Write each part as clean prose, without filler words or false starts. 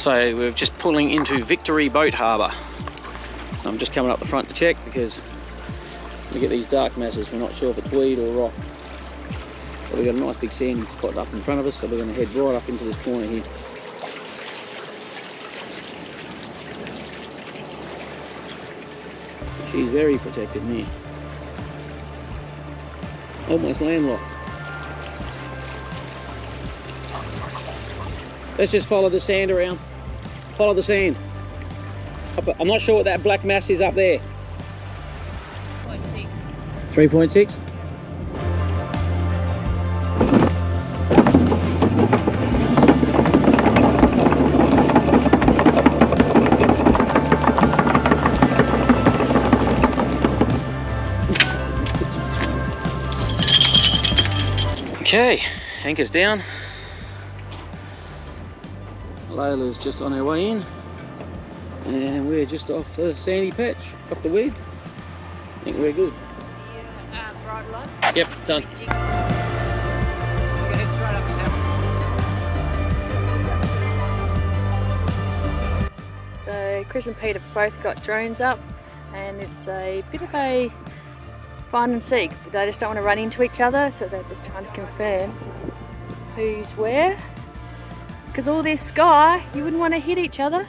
So we're just pulling into Victory Boat Harbour. I'm just coming up the front to check because we get these dark masses. We're not sure if it's weed or rock. But we've got a nice big sandy spot up in front of us, so we're going to head right up into this corner here. She's very protected near. Almost landlocked. Let's just follow the sand around. Follow the sand. I'm not sure what that black mass is up there. 3.6. Okay, anchor's down. Layla's just on her way in. And we're just off the sandy patch, off the weed. I think we're good. Ride line? Yep, done. So Chris and Pete have both got drones up, and it's a bit of a find and seek. They just don't want to run into each other, so they're just trying to confirm who's where. Because all this sky, you wouldn't want to hit each other.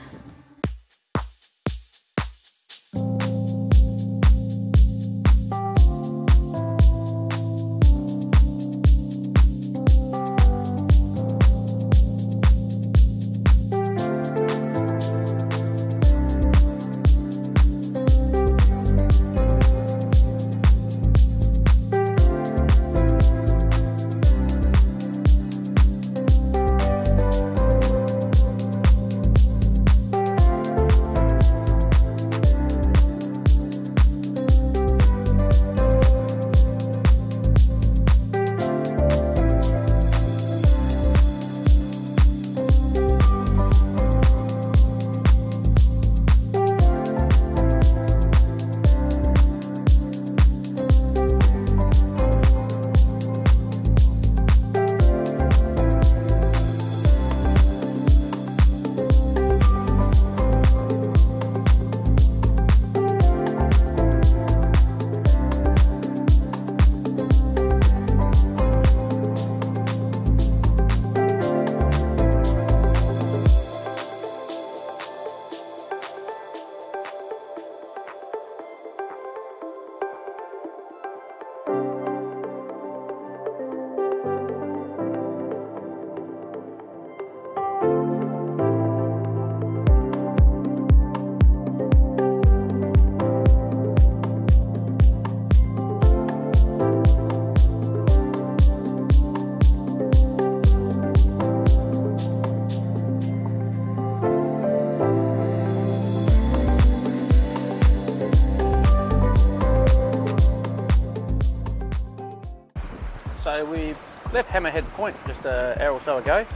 So we left Hammerhead Point just an hour or so ago,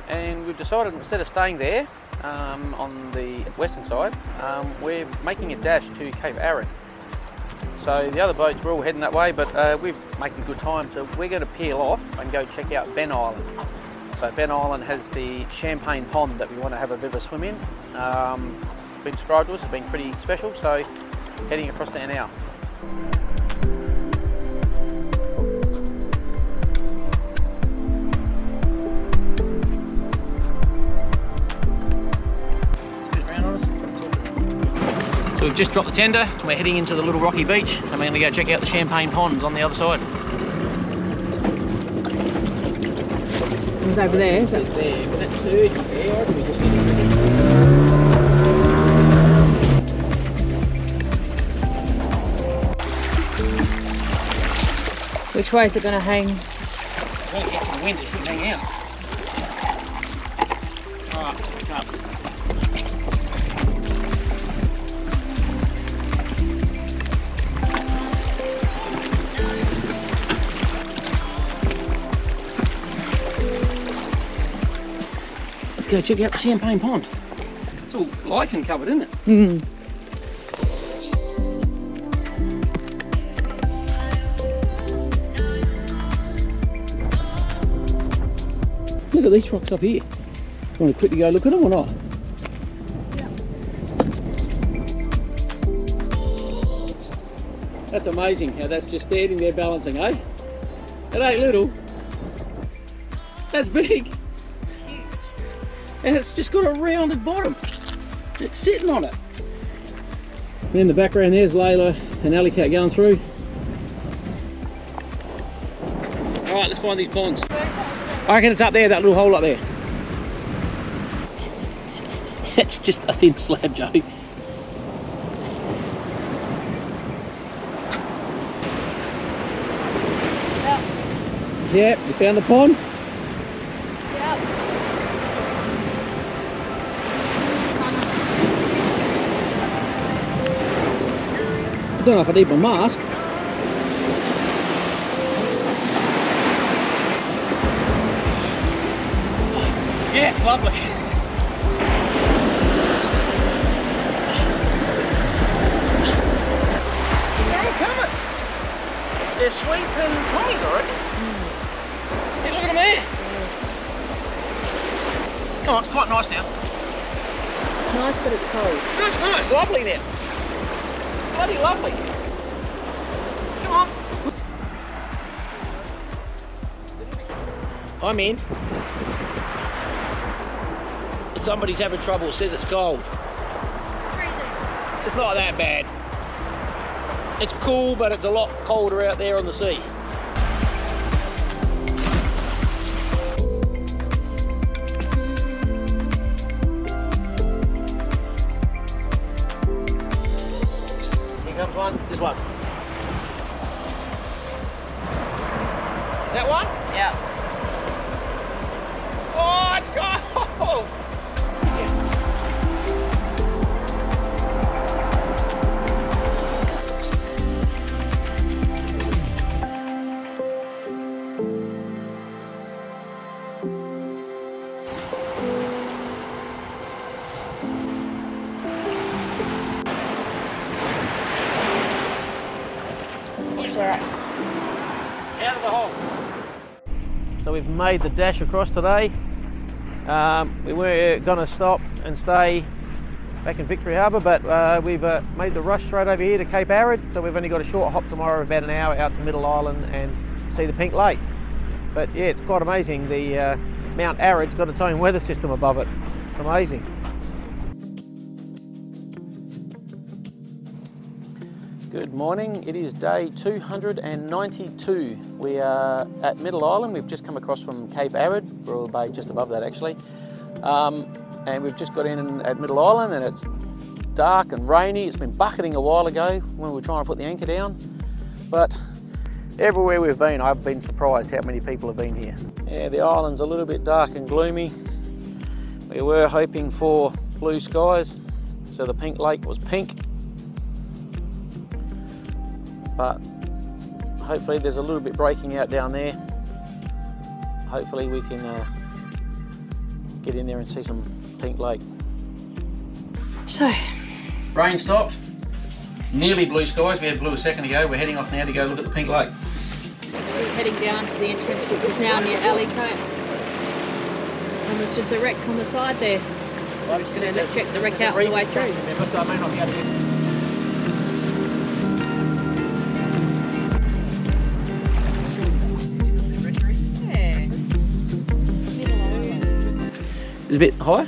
and we've decided instead of staying there on the western side, we're making a dash to Cape Arid. So the other boats were all heading that way, but we're making good time, so we're going to peel off and go check out Ben Island. So Ben Island has the Champaign Pond that we want to have a bit of a swim in. It's been described to us, it's been pretty special, so heading across there now. So we've just dropped the tender, and we're heading into the little rocky beach, and we're going to go check out the Champaign Pond on the other side. It's over there, is it? It's there, but that surge there, I think we just need to. Which way is it going to hang? When it gets some wind, it should hang out. Alright, come up. Go check out the Champaign Pond. It's all lichen covered, isn't it? Mm. Look at these rocks up here. Do you want to quickly go look at them or not? That's amazing how that's just standing there balancing, eh? It ain't little. That's big. Huge. And it's just got a rounded bottom. It's sitting on it. And in the background there's Layla and Alley Cat going through. Alright, let's find these ponds. I reckon it's up there, that little hole up there. It's just a thin slab, Joe. Yep, you found the pond? Yep. I don't know if I need my mask. Yeah, it's lovely. They're coming. They're sweeping Tommies, I reckon. Hey, look at them there. Come on, it's quite nice now. Nice, but it's cold. No, it's nice, lovely now. Bloody lovely. Come on. I'm in. Somebody's having trouble, says it's cold. It's not that bad. It's cool, but it's a lot colder out there on the sea. Here comes one. This one. Is that one? Yeah. Oh, it's cold! Out of the hole. So we've made the dash across today. We were going to stop and stay back in Victory Harbour, but we've made the rush straight over here to Cape Arid, so we've only got a short hop tomorrow, about an hour out to Middle Island and see the Pink Lake. But yeah, it's quite amazing. The Mount Arid's got its own weather system above it. It's amazing. Good morning, it is day 292. We are at Middle Island. We've just come across from Cape Arid, Royal Bay just above that actually. And we've just got in at Middle Island and it's dark and rainy. It's been bucketing a while ago when we were trying to put the anchor down. But everywhere we've been, I've been surprised how many people have been here. Yeah, the island's a little bit dark and gloomy. We were hoping for blue skies, so the Pink Lake was pink. But hopefully there's a little bit breaking out down there. Hopefully we can get in there and see some Pink Lake. So, rain stopped, nearly blue skies. We had blue a second ago. We're heading off now to go look at the Pink Lake. he's heading down to the entrance, which is now near Alley Cat. And there's just a wreck on the side there. So we're just going to check the wreck out all the way through. It's a bit higher?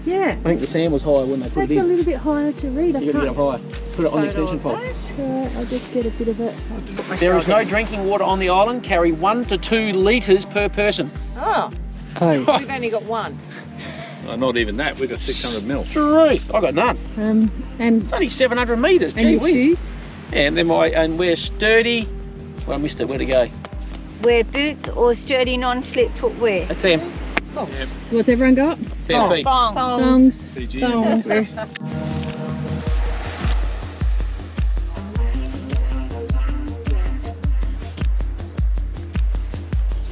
Yeah. I think the sand was higher when they put it in. That's a little bit higher to read. You got to get up higher. Put it on the extension pipe. Alright, I'll just get a bit of it. There is no drinking water on the island. Carry 1 to 2 litres per person. Oh, Oh. we've only got one. Not even that, we've got 600 mil. Truth, I got none. And It's only 700 metres. your Gee whiz. shoes. And then we're sturdy. Well, I missed it. Where to go? Wear boots or sturdy non-slip footwear. That's them. So what's everyone got? Bare feet. Thongs. PG. Thongs. It's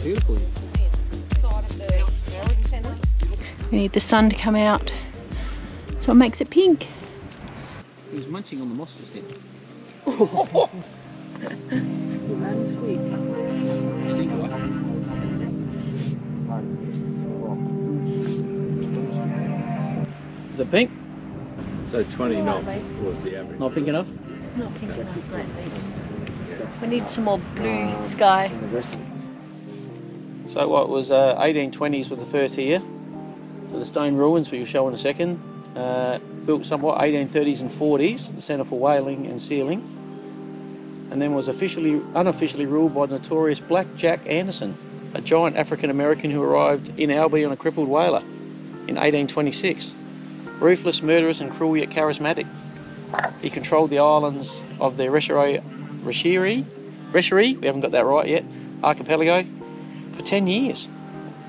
beautiful. We need the sun to come out, so it makes it pink. He was munching on the moss just then. Runs quick. Sink away. Is it pink? So 20 knots was the average. Not pink enough? Not pink enough lately. We need some more blue sky. So what was 1820s was the first here. So the stone ruins, we will show in a second. Built somewhat 1830s and 40s, the centre for whaling and sealing. And then was unofficially ruled by the notorious Black Jack Anderson, a giant African American who arrived in Albany on a crippled whaler in 1826. Ruthless, murderous and cruel yet charismatic. He controlled the islands of the Recherey, we haven't got that right yet, archipelago for 10 years.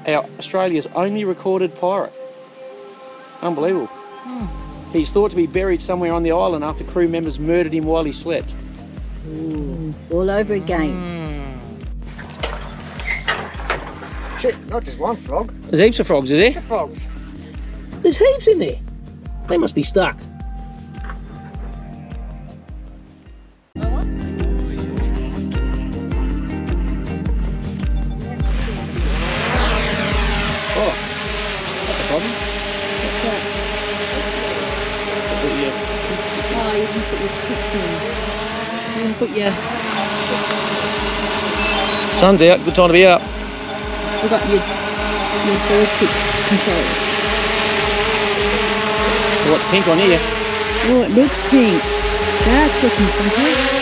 Australia's only recorded pirate. Unbelievable. He's thought to be buried somewhere on the island after crew members murdered him while he slept. Ooh, all over again. Shit, not just one frog. There's heaps of frogs, is there? Heaps of frogs. There's heaps in there. They must be stuck. Oh, that's a problem. What's that? Oh, you can put your sticks in. You can put your... Sun's out, good time to be out. We've got your joystick controls. What, pink on here? Oh, it looks pink. That's looking funky.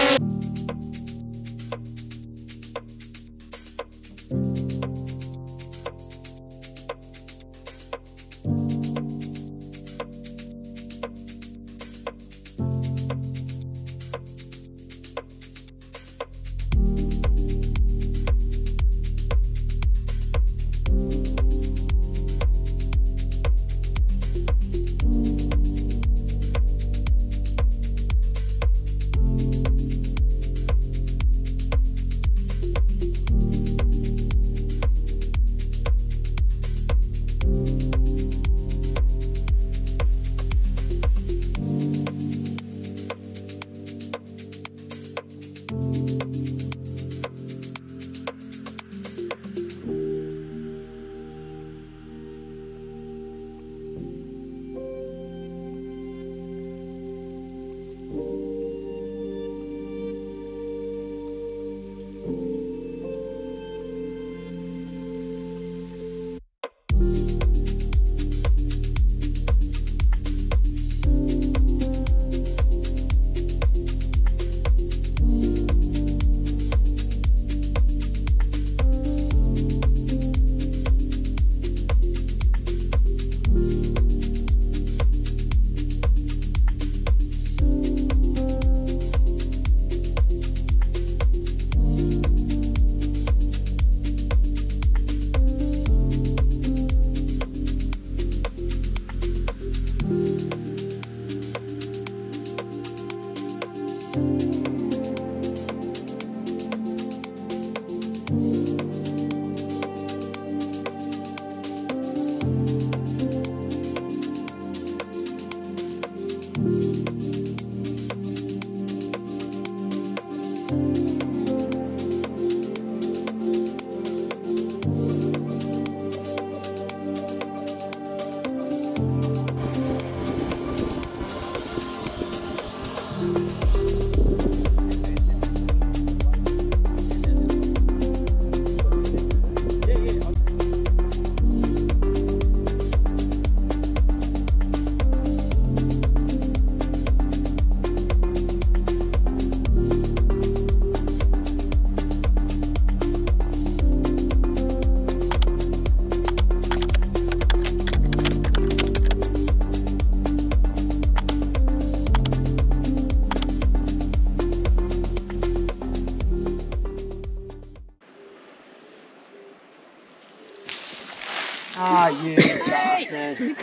Ah, you bastard.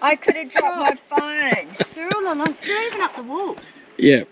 I could have dropped my phone. They're all along, they're even up the walls. Yeah.